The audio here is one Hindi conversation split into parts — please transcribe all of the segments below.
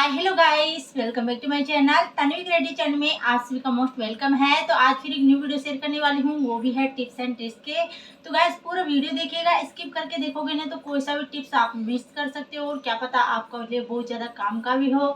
Hi hello guys, welcome back to my channel Tanvi creative channel में आप सभी का मोस्ट वेलकम है। तो आज फिर एक न्यू वीडियो शेयर करने वाली हूँ, वो भी है टिप्स एंड ट्रिक्स के। तो गाइस पूरा वीडियो देखिएगा, स्किप करके देखोगे ना तो कोई सा भी टिप्स आप मिस कर सकते हो और क्या पता आपका लिए बहुत ज़्यादा काम का भी हो।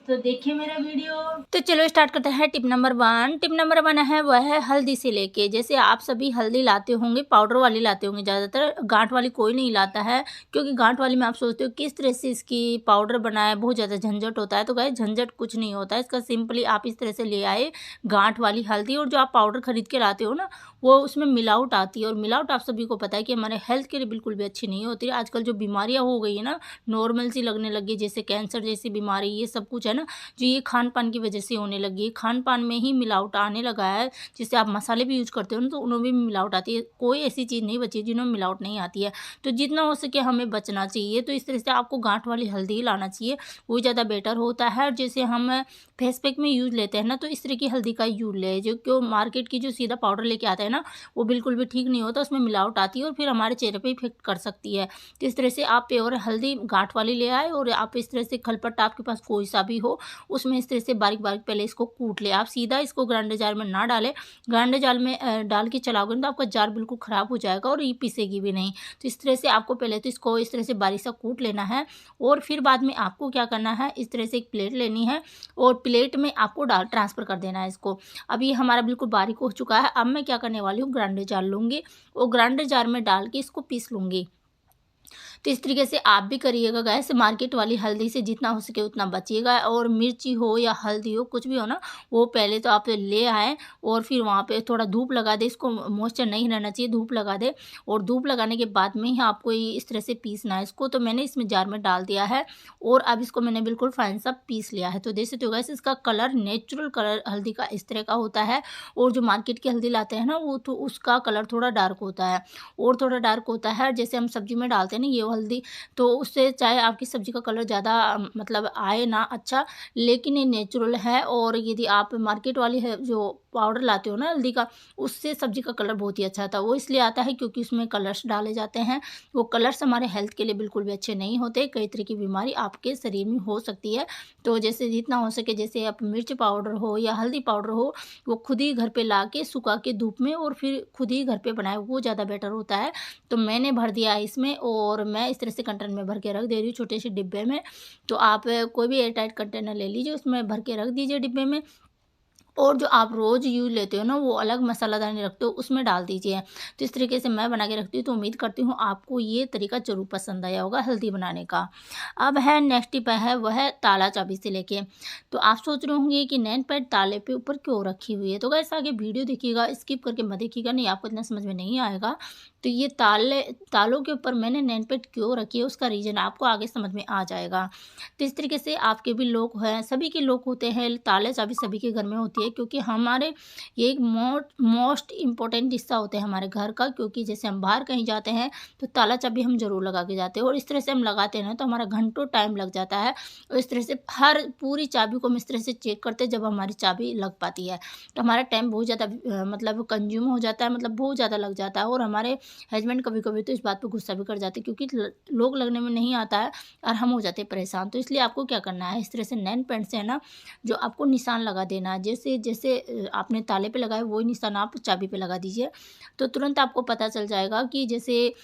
तो देखिए मेरा वीडियो। तो चलो स्टार्ट करते हैं। Tip number 1। टिप नंबर 1 है वह है हल्दी से लेके। जैसे आप सभी हल्दी लाते होंगे, पाउडर वाली लाते होंगे, ज़्यादातर गांठ वाली कोई नहीं लाता है, क्योंकि गांठ वाली में आप सोचते हो किस तरह से इसकी पाउडर बनाए, बहुत ज़्यादा झंझट होता है। तो गाइस झंझट कुछ नहीं होता है इसका, सिंपली आप इस तरह से ले आए गांठ वाली हल्दी, और जो आप पाउडर खरीद के लाते हो ना वो उसमें मिलावट आती है, और मिलावट आप सभी को पता है कि हमारे हेल्थ के लिए बिल्कुल भी अच्छी नहीं होती है। आजकल जो बीमारियाँ हो गई है ना, नॉर्मल सी लगने लगी, जैसे कैंसर जैसी बीमारी, ये सब कुछ है ना, जो ये खान पान की वजह से होने लगी है। खान पान में ही मिलावट आने लगा है। जैसे आप मसाले भी यूज करते हो ना तो उनमें भी मिलावट आती है। कोई ऐसी चीज़ नहीं बची जिनमें मिलावट नहीं आती है। तो जितना हो सके हमें बचना चाहिए। तो इस तरह से आपको गांठ वाली हल्दी ही लाना चाहिए, वो ज़्यादा बेटर होता है। और जैसे हम फेस पैक में यूज लेते हैं ना, तो इस तरह की हल्दी का यूज ले, जो क्यों मार्केट की जो सीधा पाउडर लेके आता है ना, वो बिल्कुल भी ठीक नहीं होता, उसमें मिलावट आती है और फिर हमारे चेहरे पे इफेक्ट कर सकती है। तो इस तरह से आप प्योर हल्दी गांठ वाली ले आए, और आप इस तरह से खलपट्टा आपके पास कोई सा भी हो, उसमें इस तरह से बारीक बारीक पहले इसको कूट ले। आप सीधा इसको ग्राइंडर जार में ना डालें। ग्राइंडर जार में डाल के चलाओगे तो आपका जार बिल्कुल ख़राब हो जाएगा और ये पीसेगी भी नहीं। तो इस तरह से आपको पहले तो इसको इस तरह से बारीक सा कूट लेना है, और फिर बाद में आपको क्या करना है, इस तरह से एक प्लेट लेनी है और प्लेट में आपको डाल ट्रांसफ़र कर देना है इसको। अब ये हमारा बिल्कुल बारीक हो चुका है। अब मैं क्या करने वाली हूँ, ग्राइंडर जार लूँगी और ग्राइंडर जार में डाल के इसको पीस लूँगी। तो इस तरीके से आप भी करिएगा गैस। मार्केट वाली हल्दी से जितना हो सके उतना बचिएगा, और मिर्ची हो या हल्दी हो कुछ भी हो ना, वो पहले तो आप ले आएँ और फिर वहाँ पे थोड़ा धूप लगा दें। इसको मॉइस्चर नहीं रहना चाहिए, धूप लगा दें, और धूप लगाने के बाद में ही आपको ये इस तरह से पीसना है इसको। तो मैंने इसमें जार में डाल दिया है और अब इसको मैंने बिल्कुल फाइन सा पीस लिया है। तो देख सकते हो गैस, इसका कलर नेचुरल कलर हल्दी का इस तरह का होता है, और जो मार्केट की हल्दी लाते हैं ना वो तो उसका कलर थोड़ा डार्क होता है, और थोड़ा डार्क होता है। जैसे हम सब्जी में डालते हैं ना ये हल्दी, तो उससे चाहे आपकी सब्जी का कलर ज़्यादा मतलब आए ना अच्छा, लेकिन ये नेचुरल है। और यदि आप मार्केट वाली है जो पाउडर लाते हो ना हल्दी का, उससे सब्जी का कलर बहुत ही अच्छा आता है। वो इसलिए आता है क्योंकि उसमें कलर्स डाले जाते हैं। वो कलर्स हमारे हेल्थ के लिए बिल्कुल भी अच्छे नहीं होते, कई तरह की बीमारी आपके शरीर में हो सकती है। तो जैसे जितना हो सके, जैसे आप मिर्च पाउडर हो या हल्दी पाउडर हो, वो खुद ही घर पे ला के सुखा के धूप में और फिर खुद ही घर पे बनाए, वो ज़्यादा बेटर होता है। तो मैंने भर दिया है इसमें, और मैं इस तरह से कंटेनर में भर के रख दे रही हूँ, छोटे से डिब्बे में। तो आप कोई भी एयर टाइट कंटेनर ले लीजिए, उसमें भर के रख दीजिए डिब्बे में। और जो आप रोज़ यूज़ लेते हो ना, वो अलग मसालादानी रखते हो, उसमें डाल दीजिए। तो इस तरीके से मैं बना के रखती हूँ। तो उम्मीद करती हूँ आपको ये तरीका ज़रूर पसंद आया होगा हल्दी बनाने का। अब है नेक्स्ट टिप है, वह है ताला चाबी से लेके। तो आप सोच रहे होंगे कि नेल पैड ताले पे ऊपर क्यों रखी हुई है। तो गाइस आगे वीडियो देखिएगा, स्किप करके मत देखिएगा, नहीं आपको इतना समझ में नहीं आएगा। तो ये तालों के ऊपर मैंने नेल पैड क्यों रखी है, उसका रीज़न आपको आगे समझ में आ जाएगा। तो इस तरीके से आपके भी लोग हैं, सभी के लोग होते हैं, ताले चाबी सभी के घर में होती है, क्योंकि हमारे ये एक मोस्ट इम्पोर्टेंट हिस्सा होते हैं हमारे घर का। क्योंकि जैसे हम बाहर कहीं जाते हैं तो ताला चाबी हम ज़रूर लगा के जाते हैं, और इस तरह से हम लगाते हैं ना तो हमारा घंटों टाइम लग जाता है। और इस तरह से हर पूरी चाबी को हम इस तरह से चेक करते हैं जब हमारी चाबी लग पाती है। तो हमारा टाइम बहुत ज़्यादा मतलब कंज्यूम हो जाता है, मतलब बहुत ज़्यादा लग जाता है। और हमारे हस्बैंड कभी कभी तो इस बात पर गुस्सा भी कर जाते हैं, क्योंकि लोग लगने में नहीं आता है और हम हो जाते हैं परेशान। तो इसलिए आपको क्या करना है, इस तरह से नेल पेंट से है ना, जो आपको निशान लगा देना है, जैसे जैसे आपने ताले पे लगाया वही निशान आप चाबी पे लगा दीजिए। तो तुरंत आपको पता चल जाएगा कि जैसे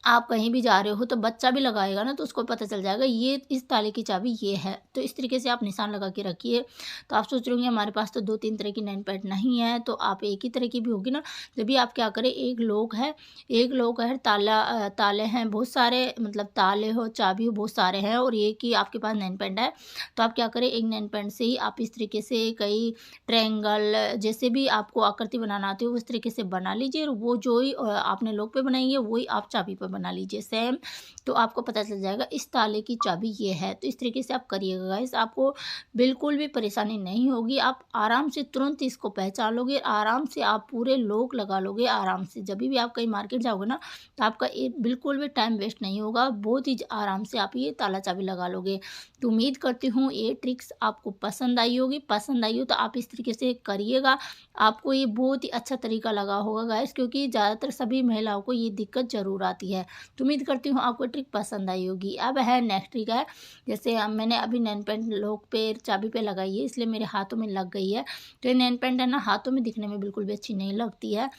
आप कहीं भी जा रहे हो तो बच्चा भी लगाएगा ना, तो उसको पता चल जाएगा ये इस ताले की चाबी ये है। तो इस तरीके से आप निशान लगा के रखिए। तो आप सोच रहे होंगे हमारे पास तो 2-3 तरह की नेल पेंट नहीं है, तो आप एक ही तरह की भी होगी ना। जब भी आप क्या करें, एक लोग है ताले हैं बहुत सारे, मतलब ताले हो चाबी हो बहुत सारे हैं, और एक ही आपके पास नेल पेंट है। तो आप क्या करें, एक नेल पेंट से ही आप इस तरीके से कई ट्रायंगल जैसे भी आपको आकृति बनाना आती है उस तरीके से बना लीजिए, और वो जो ही आपने लॉक पे बनाई है वही आप चाबी पे बना लीजिए सेम। तो आपको पता चल जाएगा इस ताले की चाबी ये है। तो इस तरीके से आप करिएगा गाइस, आपको बिल्कुल भी परेशानी नहीं होगी। आप आराम से तुरंत इसको पहचान लोगे, आराम से आप पूरे लॉक लगा लोगे आराम से। जब भी आप कहीं मार्केट जाओगे ना, तो आपका बिल्कुल भी टाइम वेस्ट नहीं होगा, बहुत ही आराम से आप ये ताला चाबी लगा लोगे। तो उम्मीद करती हूँ ये ट्रिक्स आपको पसंद आई होगी। पसंद आई हो तो आप इस तरीके से करिएगा, आपको ये बहुत ही अच्छा तरीका लगा होगा गाइस, क्योंकि ज़्यादातर सभी महिलाओं को ये दिक्कत ज़रूर आती है। है। तो उम्मीद करती हूँ आपको ट्रिक पसंद आई होगी। अब है नेक्स्ट ट्रिक है, जैसे मैंने अभी नेल पेंट लॉक पे चाबी पे लगाई है, इसलिए मेरे हाथों में लग गई है। तो ये नेल पेंट है ना, हाथों में दिखने में बिल्कुल भी अच्छी नहीं लगती है।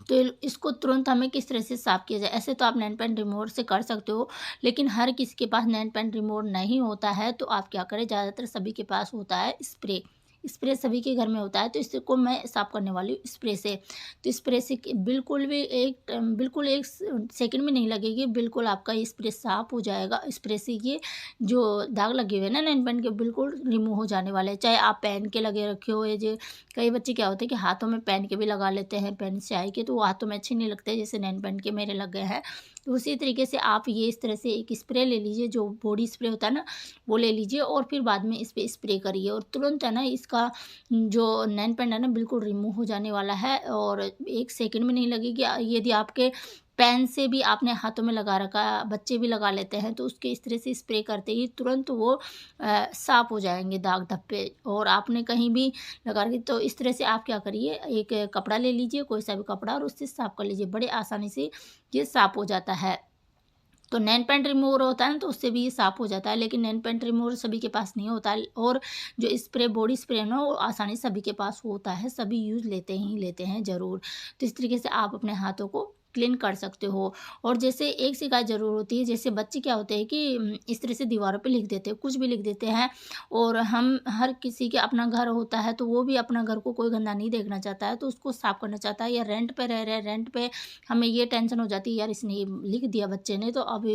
तो इसको तुरंत हमें किस तरह से साफ़ किया जाए। ऐसे तो आप नेल पेंट रिमूवर से कर सकते हो, लेकिन हर किसी के पास नेल पेंट रिमूवर नहीं होता है। तो आप क्या करें, ज़्यादातर सभी के पास होता है स्प्रे। स्प्रे सभी के घर में होता है, तो इसको मैं साफ़ करने वाली हूँ स्प्रे से। तो स्प्रे से बिल्कुल एक सेकंड में नहीं लगेगी, बिल्कुल आपका ये स्प्रे साफ़ हो जाएगा। स्प्रे से ये जो दाग लगे हुए हैं ना नेल पेंट के, बिल्कुल रिमूव हो जाने वाले हैं। चाहे आप पहन के लगे रखे हो, ये जो कई बच्चे क्या होते हैं कि हाथों में पहन के भी लगा लेते हैं पेन स्याही के, तो वो हाथों में अच्छे नहीं लगते जैसे नेल पेंट के मेरे लग गए हैं। तो उसी तरीके से आप ये इस तरह से एक स्प्रे ले लीजिए, जो बॉडी स्प्रे होता है ना, वो ले लीजिए और फिर बाद में इस पे स्प्रे करिए और तुरंत है ना इसका जो नेल पेंट है ना बिल्कुल रिमूव हो जाने वाला है और 1 सेकंड में नहीं लगेगी। यदि आपके पेन से भी आपने हाथों में लगा रखा है, बच्चे भी लगा लेते हैं, तो उसके इस तरह से स्प्रे करते ही तुरंत वो साफ़ हो जाएंगे दाग धब्बे। और आपने कहीं भी लगा रखी, तो इस तरह से आप क्या करिए, एक कपड़ा ले लीजिए, कोई सा भी कपड़ा, और उससे साफ़ कर लीजिए। बड़े आसानी से ये साफ़ हो जाता है। तो नेल पेंट रिमूवर होता है ना, तो उससे भी ये साफ़ हो जाता है, लेकिन नेल पेंट रिमूवर सभी के पास नहीं होता है। और जो स्प्रे बॉडी स्प्रे है ना, वो आसानी से सभी के पास होता है, सभी यूज़ लेते हैं ज़रूर। तो इस तरीके से आप अपने हाथों को क्लीन कर सकते हो। और जैसे एक शिकायत ज़रूर होती है, जैसे बच्चे क्या होते हैं कि इस तरह से दीवारों पे लिख देते हैं, कुछ भी लिख देते हैं। और हम हर किसी के अपना घर होता है, तो वो भी अपना घर को कोई गंदा नहीं देखना चाहता है, तो उसको साफ़ करना चाहता है। या रेंट पे रह रहे हैं, रेंट पे हमें ये टेंशन हो जाती है, यार इसने ये लिख दिया बच्चे ने, तो अब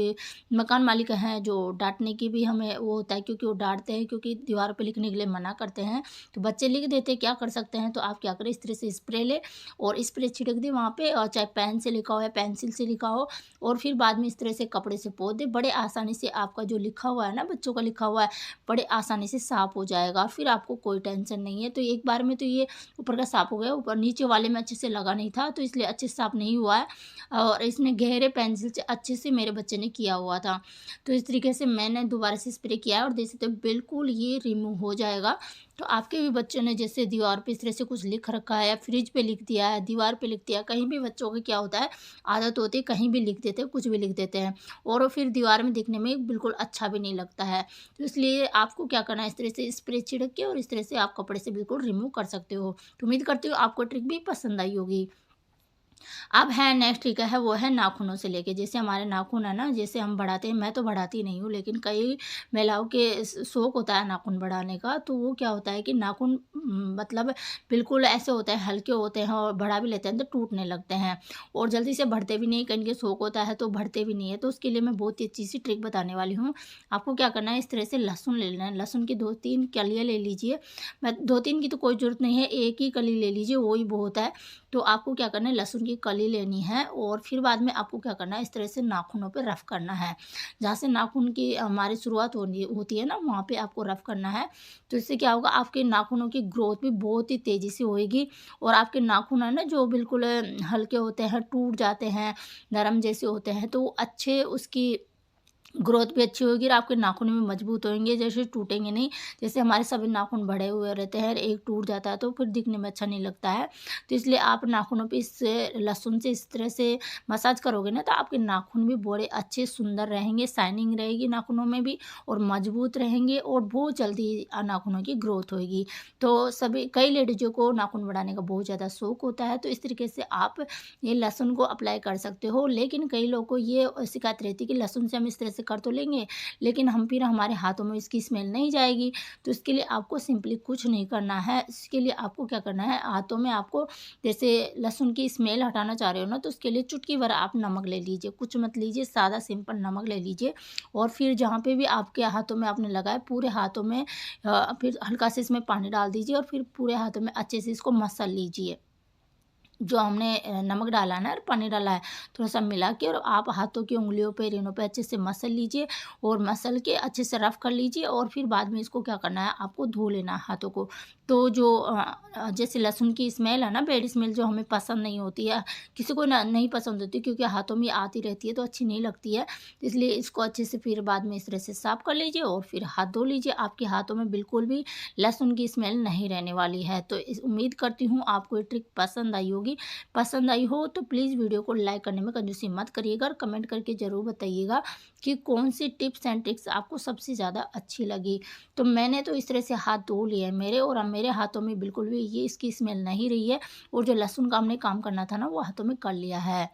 मकान मालिक हैं जो डाँटने की भी हमें वो होता है, क्योंकि वो डाँटते हैं, क्योंकि दीवारों पे लिखने के लिए मना करते हैं। तो बच्चे लिख देते हैं, क्या कर सकते हैं। तो आप क्या करें, इस तरह से स्प्रे लें और स्प्रे छिड़क दें वहाँ पे, और चाहे पेन से लिखा हो या पेंसिल से लिखा हो, और फिर बाद में इस तरह से कपड़े से पोंछ दें। बड़े आसानी से आपका जो लिखा हुआ है ना, बच्चों का लिखा हुआ है, बड़े आसानी से साफ़ हो जाएगा और फिर आपको कोई टेंशन नहीं है। तो एक बार में तो ये ऊपर का साफ़ हो गया, ऊपर नीचे वाले में अच्छे से लगा नहीं था, तो इसलिए अच्छे से साफ़ नहीं हुआ है। और इसने गहरे पेंसिल से अच्छे से मेरे बच्चे ने किया हुआ था। तो इस तरीके से मैंने दोबारा से स्प्रे किया है और देख सकते हो बिल्कुल ये रिमूव हो जाएगा। तो आपके भी बच्चों ने जैसे दीवार पे इस तरह से कुछ लिख रखा है, या फ्रिज पे लिख दिया है, दीवार पे लिख दिया, कहीं भी बच्चों की क्या होता है, आदत होती है कहीं भी लिख देते हैं, कुछ भी लिख देते हैं, और वो फिर दीवार में दिखने में बिल्कुल अच्छा भी नहीं लगता है। तो इसलिए आपको क्या करना है, इस तरह से स्प्रे छिड़क के और इस तरह से आप कपड़े से बिल्कुल रिमूव कर सकते हो। तो उम्मीद करती हूँ आपको ट्रिक भी पसंद आई होगी। अब है नेक्स्ट ट्रिक है, वो है नाखूनों से लेके। जैसे हमारे नाखून है ना, जैसे हम बढ़ाते हैं, मैं तो बढ़ाती नहीं हूँ, लेकिन कई महिलाओं के शौक होता है नाखून बढ़ाने का। तो वो क्या होता है कि नाखून मतलब बिल्कुल ऐसे होते हैं, हल्के होते हैं, और बढ़ा भी लेते हैं तो टूटने लगते हैं और जल्दी से बढ़ते भी नहीं। कहीं के शौक होता है तो बढ़ते भी नहीं है। तो उसके लिए मैं बहुत ही अच्छी सी ट्रिक बताने वाली हूँ। आपको क्या करना है, इस तरह से लहसुन ले लेना है। लहसुन की 2-3 कलियाँ ले लीजिए। मैं 2-3 की तो कोई ज़रूरत नहीं है, एक ही कली ले लीजिए, वो ही बहुत है। तो आपको क्या करना है, लहसुन की कली लेनी है और फिर बाद में आपको क्या करना है, इस तरह से नाखूनों पे रफ़ करना है। जहाँ से नाखून की हमारी शुरुआत होती है ना, वहाँ पे आपको रफ़ करना है। तो इससे क्या होगा, आपके नाखूनों की ग्रोथ भी बहुत ही तेज़ी से होएगी और आपके नाखून है ना, जो बिल्कुल हल्के होते हैं, टूट जाते हैं, नरम जैसे होते हैं, तो वो अच्छे उसकी ग्रोथ भी अच्छी होगी और आपके नाखून भी मजबूत होंगे, जैसे टूटेंगे नहीं। जैसे हमारे सभी नाखून बढ़े हुए रहते हैं, एक टूट जाता है तो फिर दिखने में अच्छा नहीं लगता है। तो इसलिए आप नाखूनों पे इस लहसुन से इस तरह से मसाज करोगे ना, तो आपके नाखून भी बड़े अच्छे सुंदर रहेंगे, शाइनिंग रहेगी नाखूनों में भी और मजबूत रहेंगे और बहुत जल्दी नाखूनों की ग्रोथ होगी। तो सभी कई लेडीज़ों को नाखून बढ़ाने का बहुत ज़्यादा शौक होता है, तो इस तरीके से आप ये लहसुन को अप्लाई कर सकते हो। लेकिन कई लोगों को ये शिकायत रहती है कि लहसुन से हम इस तरह से कर तो लेंगे, लेकिन हम फिर हमारे हाथों में इसकी स्मेल नहीं जाएगी। तो इसके लिए आपको सिंपली कुछ नहीं करना है। इसके लिए आपको क्या करना है, हाथों में आपको जैसे लहसुन की स्मेल हटाना चाह रहे हो ना, तो उसके लिए चुटकी भर आप नमक ले लीजिए। कुछ मत लीजिए, सादा सिंपल नमक ले लीजिए और फिर जहाँ पे भी आपके हाथों में आपने लगाया, पूरे हाथों में फिर हल्का से इसमें पानी डाल दीजिए और फिर पूरे हाथों में अच्छे से इसको मसल लीजिए। जो हमने नमक डाला है ना और पानी डाला है, थोड़ा-सा मिला के और आप हाथों की उँगलियों पे, रेनों पे अच्छे से मसल लीजिए और मसल के अच्छे से रफ़ कर लीजिए और फिर बाद में इसको क्या करना है, आपको धो लेना है हाथों को। तो जो जैसे लहसुन की स्मेल है ना, बैड स्मेल जो हमें पसंद नहीं होती है, किसी को ना नहीं पसंद होती, क्योंकि हाथों में आती रहती है तो अच्छी नहीं लगती है। इसलिए इसको अच्छे से फिर बाद में इस तरह से साफ़ कर लीजिए और फिर हाथ धो लीजिए। आपके हाथों में बिल्कुल भी लहसुन की स्मेल नहीं रहने वाली है। तो उम्मीद करती हूँ आपको ये ट्रिक पसंद आई होगी। होगी। पसंद आई हो तो प्लीज़ वीडियो को लाइक करने में कंजूसी मत करिएगा और कमेंट करके ज़रूर बताइएगा कि कौन सी टिप्स एंड ट्रिक्स आपको सबसे ज़्यादा अच्छी लगी। तो मैंने तो इस तरह से हाथ धो लिए हैं मेरे, और अब मेरे हाथों में बिल्कुल भी ये इसकी स्मेल नहीं रही है, और जो लहसुन का हमने काम करना था ना वो हाथों में कर लिया है।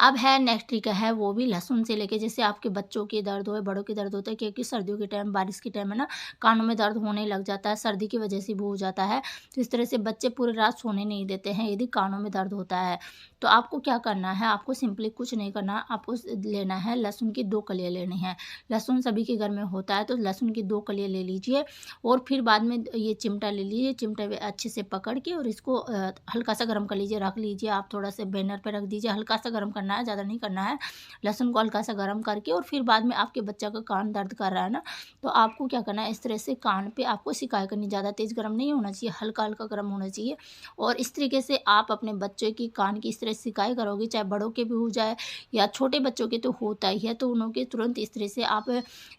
अब है नेक्स्ट ट्रिक है, वो भी लहसुन से लेके, जैसे आपके बच्चों के दर्द हो, बड़ों के दर्द होता है, क्योंकि सर्दियों के टाइम, बारिश के टाइम है ना, कानों में दर्द होने लग जाता है, सर्दी की वजह से भी हो जाता है। तो इस तरह से बच्चे पूरी रात सोने नहीं देते हैं यदि कानों में दर्द होता है। तो आपको क्या करना है, आपको सिंपली कुछ नहीं करना, आपको लेना है लहसुन की 2 कलियाँ लेनी है। लहसुन सभी के घर में होता है, तो लहसुन की 2 कलियाँ ले लीजिए, और फिर बाद में ये चिमटा ले लीजिए, चिमटे में अच्छे से पकड़ के और इसको हल्का सा गर्म कर लीजिए, रख लीजिए। आप थोड़ा सा बैनर पे रख दीजिए, हल्का सा गर्म करना है, ज़्यादा नहीं करना है। लहसुन को हल्का सा गर्म करके, और फिर बाद में आपके बच्चा का कान दर्द कर रहा है ना, तो आपको क्या करना है, इस तरह से कान पे आपको सिकाई करनी, ज़्यादा तेज़ गर्म नहीं होना चाहिए, हल्का हल्का गर्म होना चाहिए। और इस तरीके से आप अपने बच्चे की कान की इस तरह सिकाई करोगे, चाहे बड़ों के भी हो जाए या छोटे बच्चों के तो होता ही है, तो उन्हों के तुरंत इस तरह से आप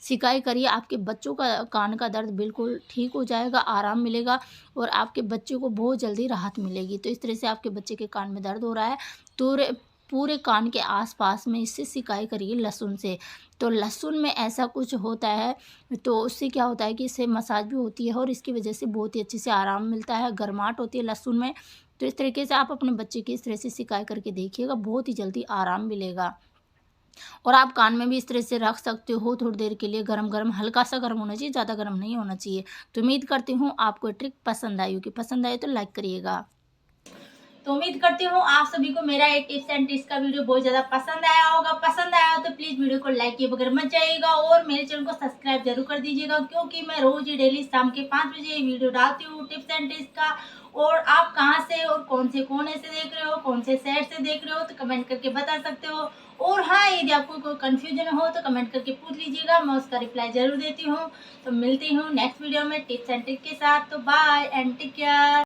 सिकाई करिए, आपके बच्चों का कान का दर्द बिल्कुल ठीक हो जाएगा, आराम मिलेगा, और आपके बच्चे को बहुत जल्दी राहत मिलेगी। तो इस तरह से आपके बच्चे के कान में दर्द हो रहा है तो पूरे कान के आसपास में इससे सिकाई करिए लहसुन से। तो लहसुन में ऐसा कुछ होता है, तो उससे क्या होता है कि इससे मसाज भी होती है, और इसकी वजह से बहुत ही अच्छे से आराम मिलता है, गर्माहट होती है लहसुन में। तो इस तरीके से आप अपने बच्चे की इस तरह से सिकाई करके देखिएगा, बहुत ही जल्दी आराम मिलेगा। और आप कान में भी इस तरह से रख सकते हो थोड़ी देर के लिए, गरम गरम, हल्का सा गर्म होना चाहिए, ज़्यादा गर्म नहीं होना चाहिए। तो उम्मीद करती हूँ आपको ये ट्रिक पसंद आई होगी, पसंद आए तो लाइक करिएगा। तो उम्मीद करती हूँ आप सभी को मेरा एक टिप्स एंड ट्रिक्स का वीडियो बहुत ज़्यादा पसंद आया होगा। पसंद आया हो तो प्लीज़ वीडियो को लाइक किए बगैर मत जाइएगा, और मेरे चैनल को सब्सक्राइब जरूर कर दीजिएगा, क्योंकि मैं रोज़ ही डेली शाम के 5 बजे वीडियो डालती हूँ टिप्स एंड ट्रिक्स का। और आप कहाँ से और कौन से कोने से देख रहे हो, कौन से शहर से देख रहे हो, तो कमेंट करके बता सकते हो। और हाँ, यदि आपको कोई कन्फ्यूजन हो तो कमेंट करके पूछ लीजिएगा, मैं उसका रिप्लाई जरूर देती हूँ। तो मिलती हूँ नेक्स्ट वीडियो में टिप्स एंड ट्रिक के साथ। तो बाय एंड टेक केयर।